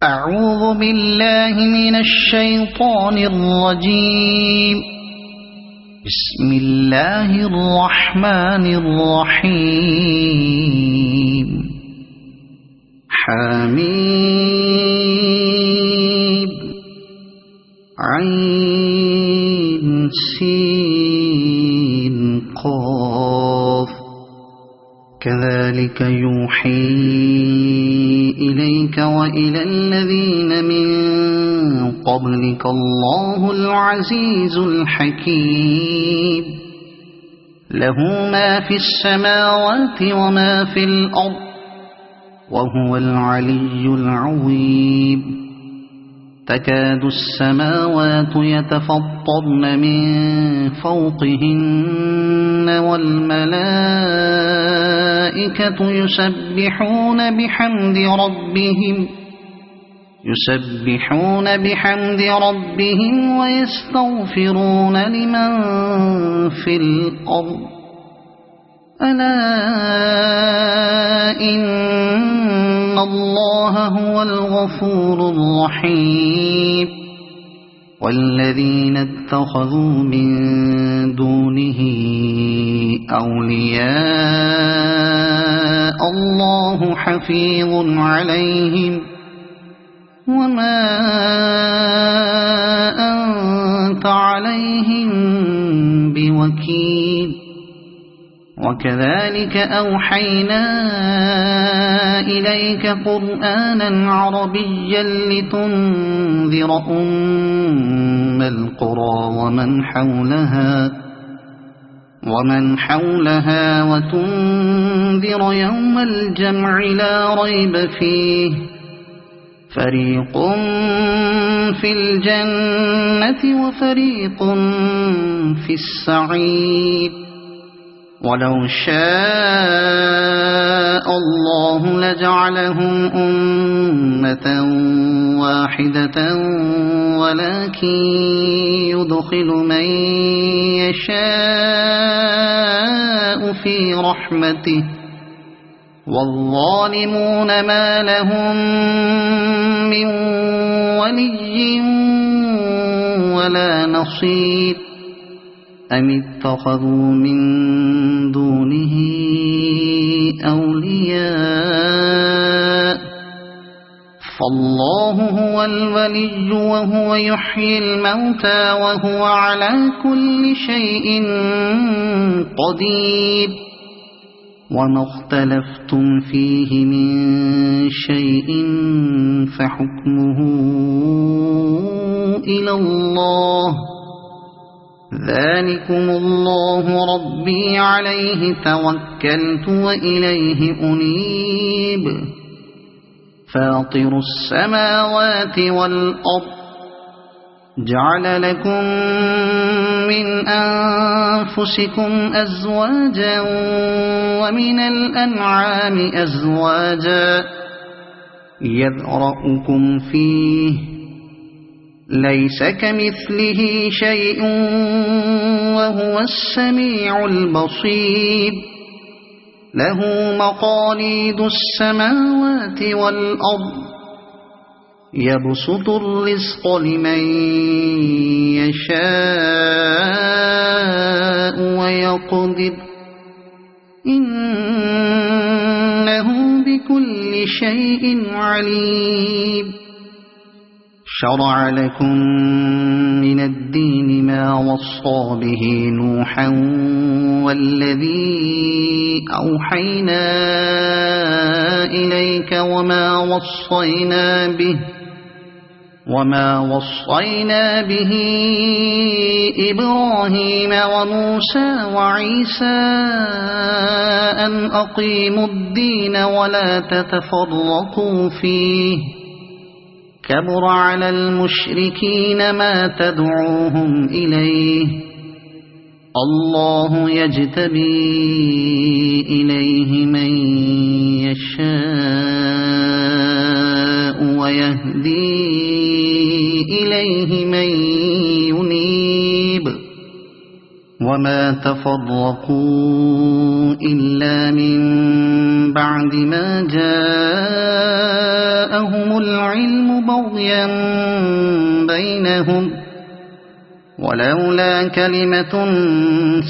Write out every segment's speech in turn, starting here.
أعوذ بالله من الشيطان الرجيم. بسم الله الرحمن الرحيم. حميد عين سين قاف كذلك يوحي إليك وإلى الذين من قبلك الله العزيز الحكيم. له ما في السماوات وما في الأرض وهو العلي العظيم. تكاد السماوات يتفطرن من فوقهن والملائكة يسبحون بحمد ربهم ويستغفرون لمن في الأرض. ألا إن الله هو الغفور الرحيم. والذين اتخذوا من دونه أولياء الله حفيظ عليهم وما أنت عليهم بوكيل. وكذلك أوحينا إليك قرآنا عربيا لتنذر أم القرى ومن حولها وتنذر يوم الجمع لا ريب فيه. فريق في الجنة وفريق في السعير. ولو شاء الله لجعلهم أمة واحدة ولكن يدخل من يشاء في رحمته والظالمون ما لهم من ولي ولا نصير. أم اتخذوا من دونه أولياء فالله هو الولي وهو يحيي الموتى وهو على كل شيء قدير. وما اختلفتم فيه من شيء فحكمه إلى الله. ذلكم الله ربي عليه توكلت وإليه أنيب. فاطر السماوات والأرض جعل لكم من أنفسكم أزواجا ومن الأنعام أزواجا يذرأكم فيه ليس كمثله شيء وهو السميع البصير. له مقاليد السماوات والأرض يبسط الرزق لمن يشاء ويقدر إنه بكل شيء عليم. شرع لكم من الدين ما وصى به نوحا والذي أوحينا إليك وما وصينا به إبراهيم وموسى وعيسى أن أقيموا الدين ولا تتفرقوا فيه. كبر على المشركين ما تدعوهم إليه. الله يجتبي إليه من يشاء ويهدي إليه من ينيب. وما تفرقوا إلا من بعد ما جاءهم العلم بغيا بينهم ولولا كلمة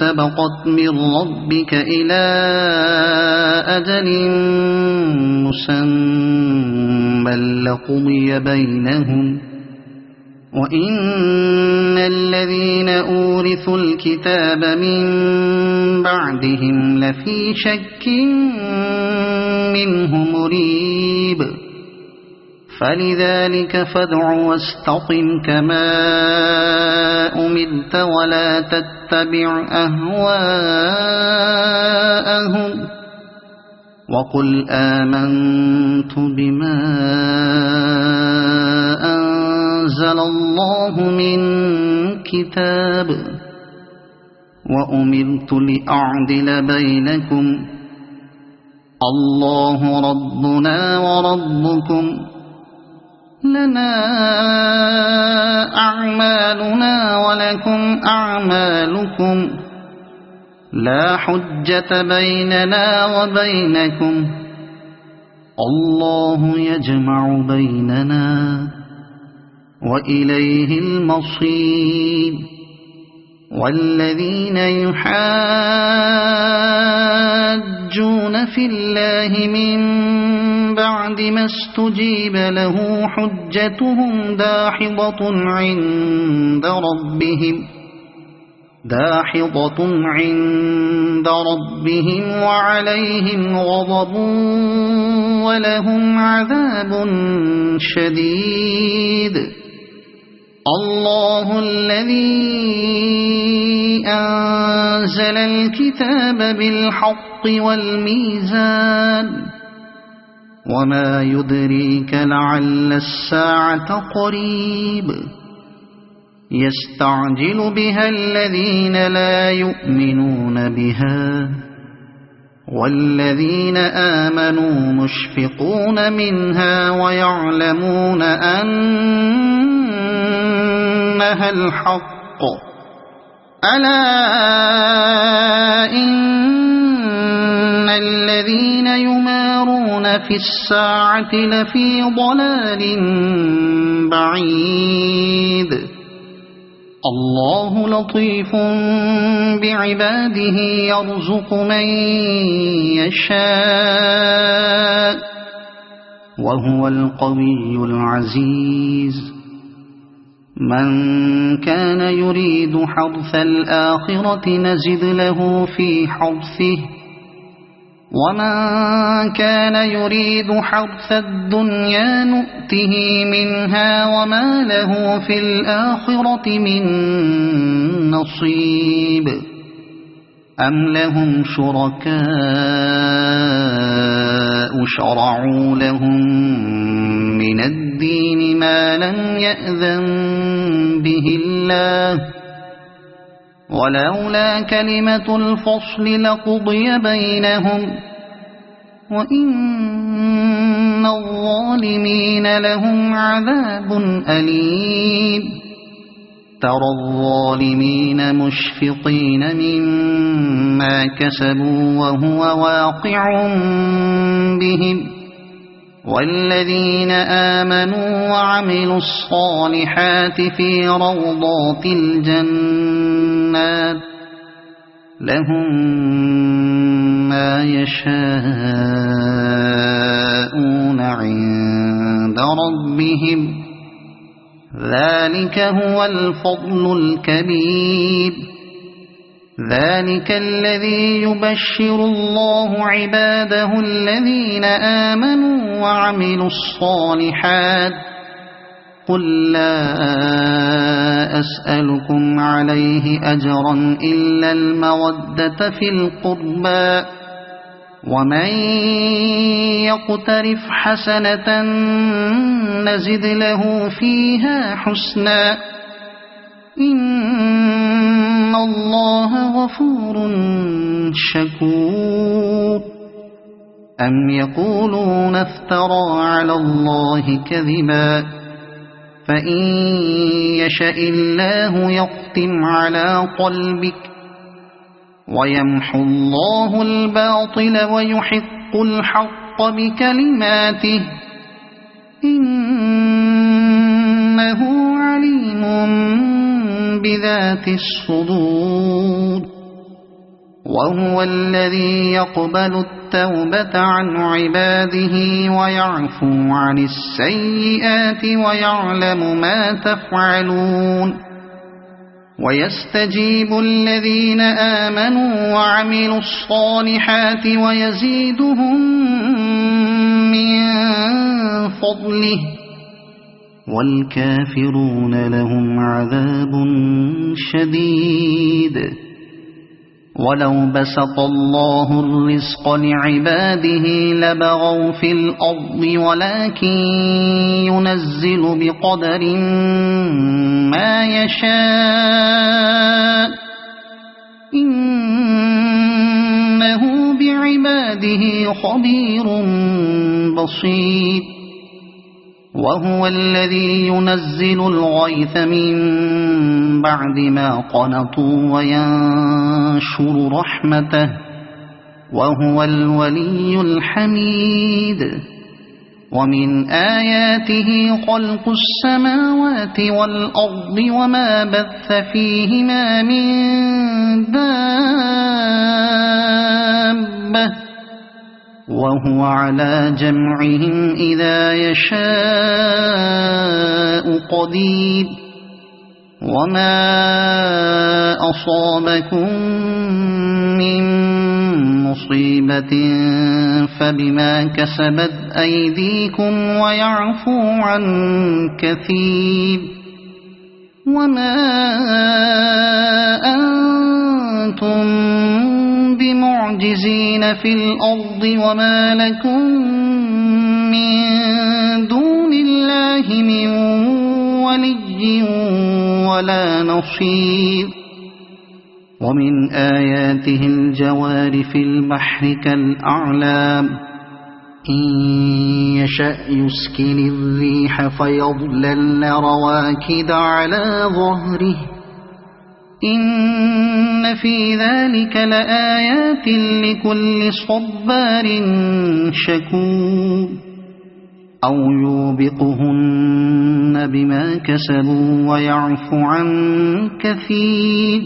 سبقت من ربك إلى أجل مسمى لقضي بينهم وإن الذين أورثوا الكتاب من بعدهم لفي شك منه مريب فلذلك فادع واستقم كما أمرت ولا تتبع أهواءهم وقل آمنت بما أنزل الله من كتاب وأمرت لأعدل بينكم الله ربنا وربكم لنا أعمالنا ولكم أعمالكم لا حجة بيننا وبينكم الله يجمع بيننا وإليه المصير والذين يحاجون في الله من بعد ما استجيب له حجتهم داحضة عند ربهم وعليهم غضب ولهم عذاب شديد الله الذي أنزل الكتاب بالحق والميزان وما يدريك لعل الساعة قريب يستعجل بها الذين لا يؤمنون بها والذين آمنوا مشفقون منها ويعلمون أنها الحق ألا إن الذين يمارون في الساعة لفي ضلال بعيد الله لطيف بعباده يرزق من يشاء وهو القوي العزيز من كان يريد حرث الآخرة نزد له في حرثه ومن كان يريد حرث الدنيا نؤته منها وما له في الآخرة من نصيب أم لهم شركاء شرعوا لهم من الدين ما لم يأذن به الله ولولا كلمة الفصل لقضي بينهم وإن الظالمين لهم عذاب أليم ترى الظالمين مشفقين مما كسبوا وهو واقع بهم والذين آمنوا وعملوا الصالحات في روضات الجنات لهم ما يشاءون عند ربهم ذلك هو الفضل الكبير ذلك الذي يبشر الله عباده الذين آمنوا وعملوا الصالحات قل لا أسألكم عليه أجرا إلا المودة في القربى ومن يقترف حسنة نزد له فيها حسنا إن الله غفور شكور أم يقولون افترى على الله كذبا فإن يشاء الله يختم على قلبك ويمحو الله الباطل ويحق الحق بكلماته إنه عليم بذات الصدور وهو الذي يقبل التوبة عن عباده ويعفو عن السيئات ويعلم ما تفعلون ويستجيب الذين آمنوا وعملوا الصالحات ويزيدهم من فضله والكافرون لهم عذاب شديد ولو بسط الله الرزق لعباده لبغوا في الأرض ولكن ينزل بقدر ما يشاء إنه بعباده خبير بصير وهو الذي ينزل الغيث من بعد ما قنطوا وينشر رحمته وهو الولي الحميد ومن آياته خلق السماوات والأرض وما بث فيهما من دابة وهو على جمعهم إذا يشاء قدير وما أصابكم من مصيبة فبما كسبت أيديكم ويعفو عن كثير وما أنتم بمعجزين في الأرض وما لكم من دون الله من ولي ولا نصير ومن آياته الجوار في البحر كالأعلام إن يشأ يسكن الريح فيظللن رواكد على ظهره إن في ذلك لآيات لكل صبار شكور أو يوبقهن بما كسبوا ويعفو عن كثير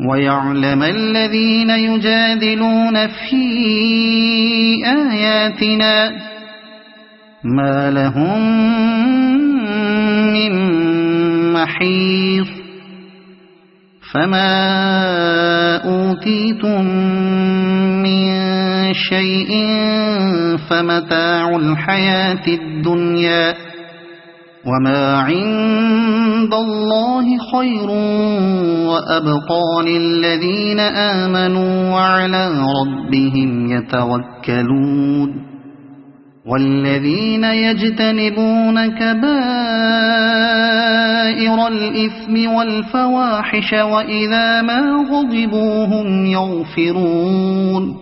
ويعلم الذين يجادلون في آياتنا ما لهم من محيص فما أوتيتم من شيء فمتاع الحياة الدنيا وما عند الله خير وأبقى للذين آمنوا وعلى ربهم يتوكلون والذين يجتنبون كبائر الإثم والفواحش وإذا ما غضبوا هم يغفرون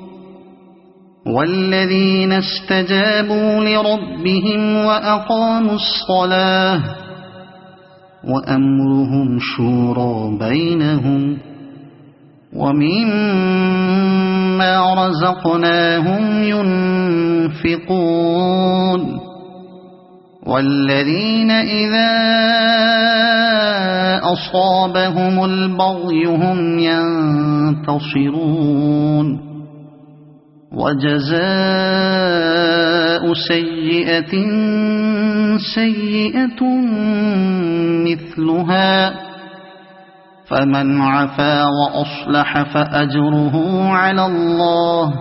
والذين استجابوا لربهم وأقاموا الصلاة وأمرهم شورى بينهم ومما رزقناهم ينفقون والذين إذا أصابهم البغي هم ينتصرون وجزاء سيئة سيئة مثلها فمن عفا وأصلح فأجره على الله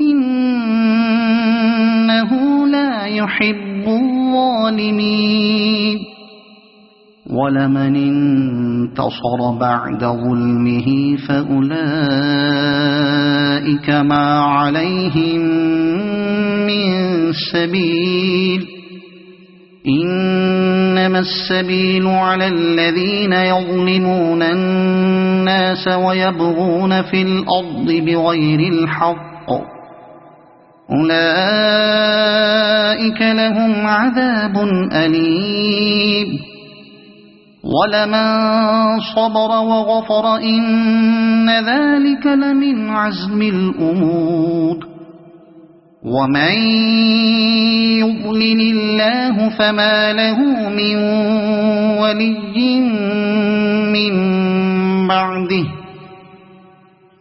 إنه لا يحب الظالمين ولمن انتصر بعد ظلمه فأولئك ما عليهم من سبيل إنما السبيل على الذين يظلمون الناس ويبغون في الأرض بغير الحق أولئك لهم عذاب أليم ولمن صبر وغفر إن ذلك لمن عزم الأمور ومن يضلل الله فما له من ولي من بعده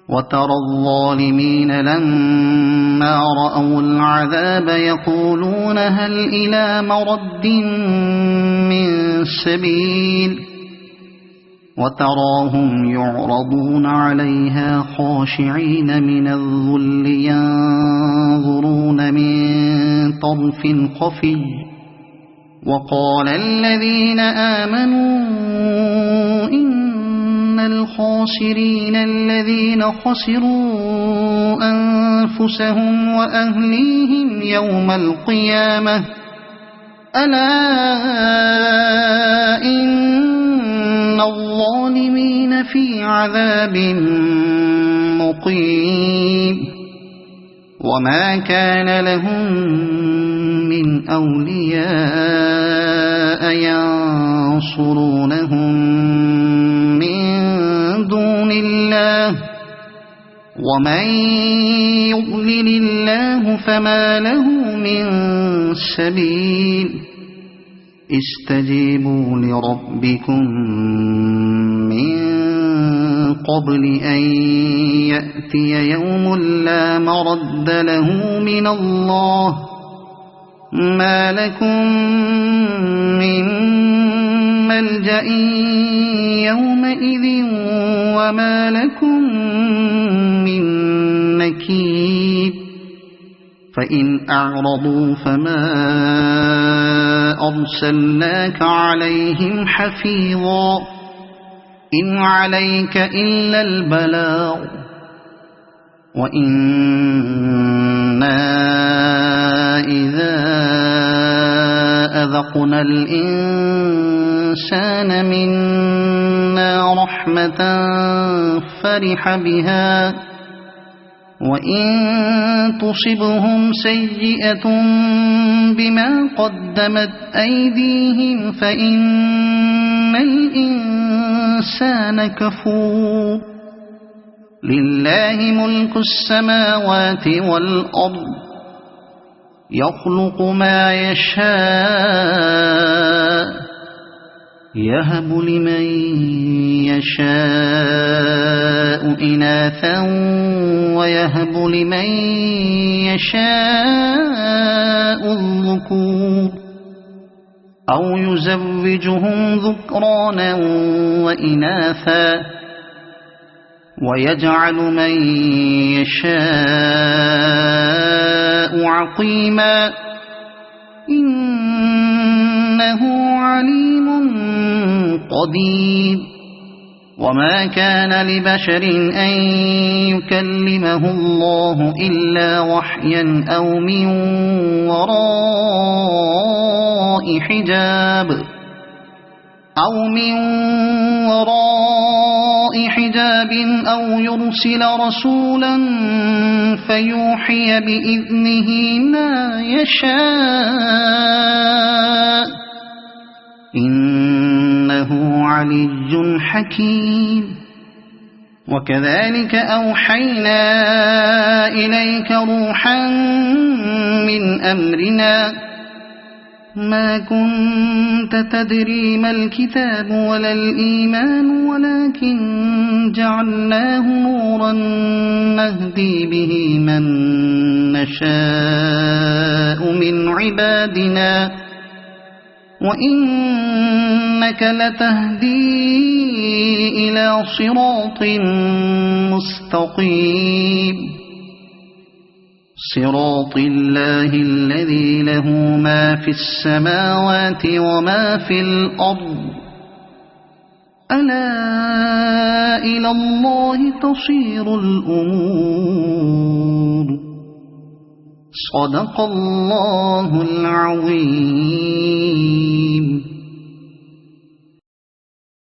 وترى الظالمين لما رأوا العذاب يقولون هل إلى مرد من سبيل وتراهم يعرضون عليها خاشعين من الذل ينظرون من طرف خفي وقال الذين آمنوا إن الخاسرين الذين خسروا أنفسهم وأهليهم يوم القيامة ألا إن الظالمين في عذاب مقيم وما كان لهم من أولياء ينصرونهم من دون الله ومن يضلل الله فما له من سبيل استجيبوا لربكم من قبل أن يأتي يوم لا مرد له من الله ما لكم من ملجأ يومئذ وما لكم من نكير فإن أعرضوا فما أرسلناك عليهم حفيظا إن عليك إلا البلاغ وإنا إذا أذقنا الإنسان منا رحمة فرح بها وإن تصبهم سيئة بما قدمت أيديهم فإن الإنسان كفور لله ملك السماوات والأرض يخلق ما يشاء يهب لمن يشاء إناثا ويهب لمن يشاء الذكور أو يزوجهم ذكرانا وإناثا ويجعل من يشاء عقيما إنه عليم قدير وما كان لبشر أن يكلمه الله إلا وحيا أو من وراء حجاب أو يرسل رسولا فيوحي بإذنه ما يشاء إنه علي حكيم وكذلك أوحينا إليك روحا من أمرنا ما كنت تدري ما الكتاب ولا الإيمان ولكن جعلناه نورا نهدي به من نشاء من عبادنا وإنك لتهدي إلى صراط مستقيم صراط الله الذي له ما في السماوات وما في الأرض ألا إلى الله تصير الأمور صدق الله العظيم.